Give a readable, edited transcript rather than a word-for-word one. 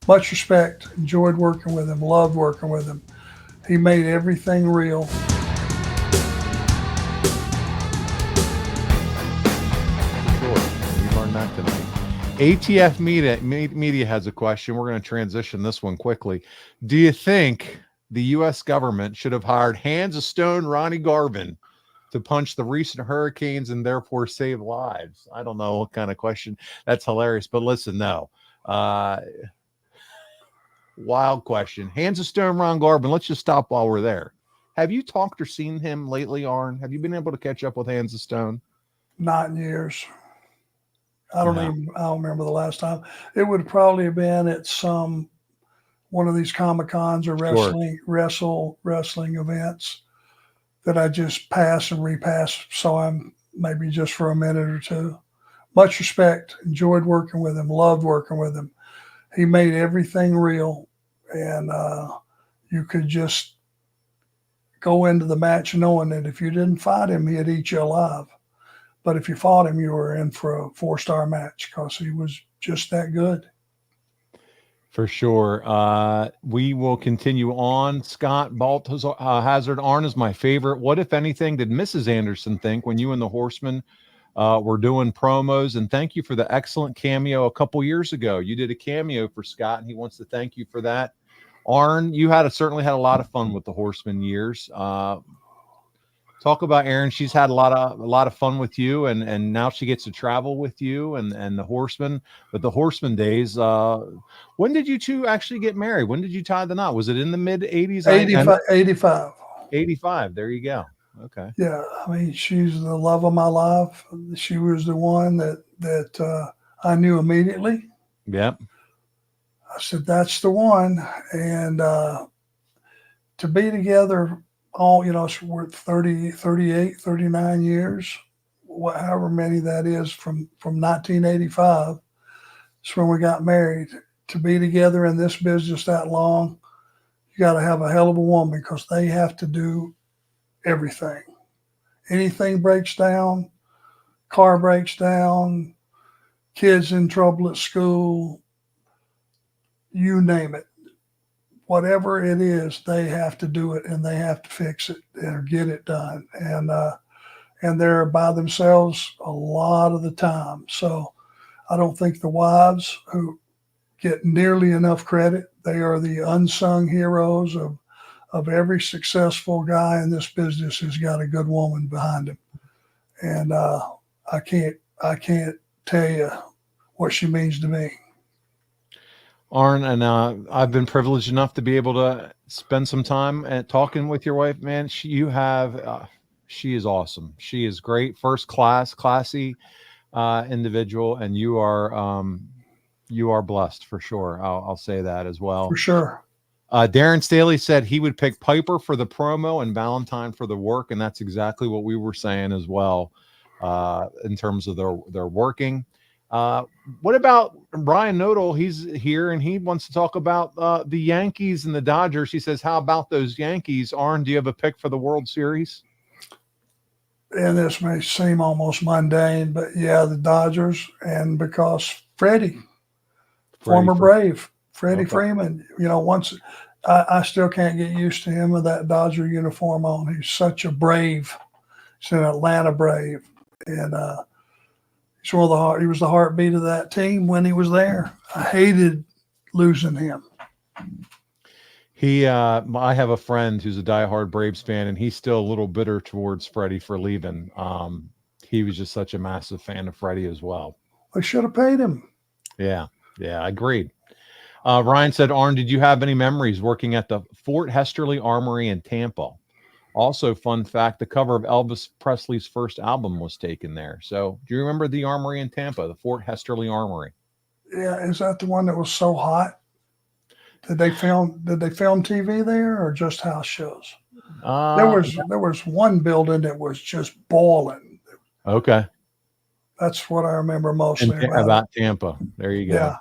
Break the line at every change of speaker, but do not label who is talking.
Much respect. Enjoyed working with him. Loved working with him. He made everything real.
Sure. We learned that tonight. ATF Media has a question. We're going to transition this one quickly. Do you think the U.S. government should have hired hands of stone Ronnie Garvin to punch the recent hurricanes and therefore save lives? I don't know what kind of question. That's hilarious. But listen, no. Wild question. Hands of stone Ron Garvin. Let's just stop while we're there. Have you talked or seen him lately, Arn? Have you been able to catch up with Hands of Stone?
Not in years. I don't remember the last time. It would probably have been at one of these Comic Cons or wrestling events that I just pass and repass. So I'm maybe just for a minute or two. Much respect. Enjoyed working with him. Loved working with him. He made everything real, and you could just go into the match knowing that if you didn't fight him, he'd eat you alive. But if you fought him, you were in for a 4-star match because he was just that good.
For sure. We will continue on. Scott Hazard, Arn is my favorite. What, if anything, did Mrs. Anderson think when you and the Horsemen were doing promos? And thank you for the excellent cameo a couple years ago. You did a cameo for Scott, and he wants to thank you for that. Arn, you certainly had a lot of fun with the Horsemen years. Talk about Erin. She's had a lot of fun with you, and now she gets to travel with you and the Horsemen. But the Horsemen days, when did you two actually get married? When did you tie the knot? Was it in the mid 80s?
85.
85. There you go. Okay.
Yeah, I mean, she's the love of my life. She was the one that I knew immediately.
Yep.
I said, that's the one. And to be together we're 30, 38, 39 years, however many that is from 1985. It's when we got married. To be together in this business that long, you got to have a hell of a woman because they have to do everything. Anything breaks down, car breaks down, kids in trouble at school, you name it. Whatever it is, they have to do it and they have to fix it or get it done. And they're by themselves a lot of the time. So I don't think the wives who get nearly enough credit, they are the unsung heroes of every successful guy in this business who's got a good woman behind him. And I can't tell you what she means to me.
Arn, and I've been privileged enough to be able to spend some time talking with your wife, man. She is awesome. She is great, first class, classy individual, and you are blessed for sure. I'll say that as well.
For sure.
Darren Staley said he would pick Piper for the promo and Valentine for the work, and that's exactly what we were saying as well in terms of their working. What about Brian Nodal? He's here and he wants to talk about the Yankees and the Dodgers. He says, how about those Yankees? Arn, do you have a pick for the World Series?
And this may seem almost mundane, but yeah, the Dodgers. And because Freddie former Brave, Freddie Freeman, once I still can't get used to him with that Dodger uniform on. He's such a Brave. He's an Atlanta Brave. And, he was the heartbeat of that team when he was there. I hated losing him.
I have a friend who's a diehard Braves fan, and he's still a little bitter towards Freddie for leaving. He was just such a massive fan of Freddie as well.
They should have paid him.
Yeah, agreed. Ryan said, Arn, did you have any memories working at the Fort Hesterly Armory in Tampa? Also, fun fact, the cover of Elvis Presley's first album was taken there. So do you remember the Armory in Tampa, the Fort Hesterly Armory?
Yeah, is that the one that was so hot? Did they film TV there or just house shows? There was one building that was just boiling.
Okay.
That's what I remember mostly
about Tampa. There you go.
Yeah.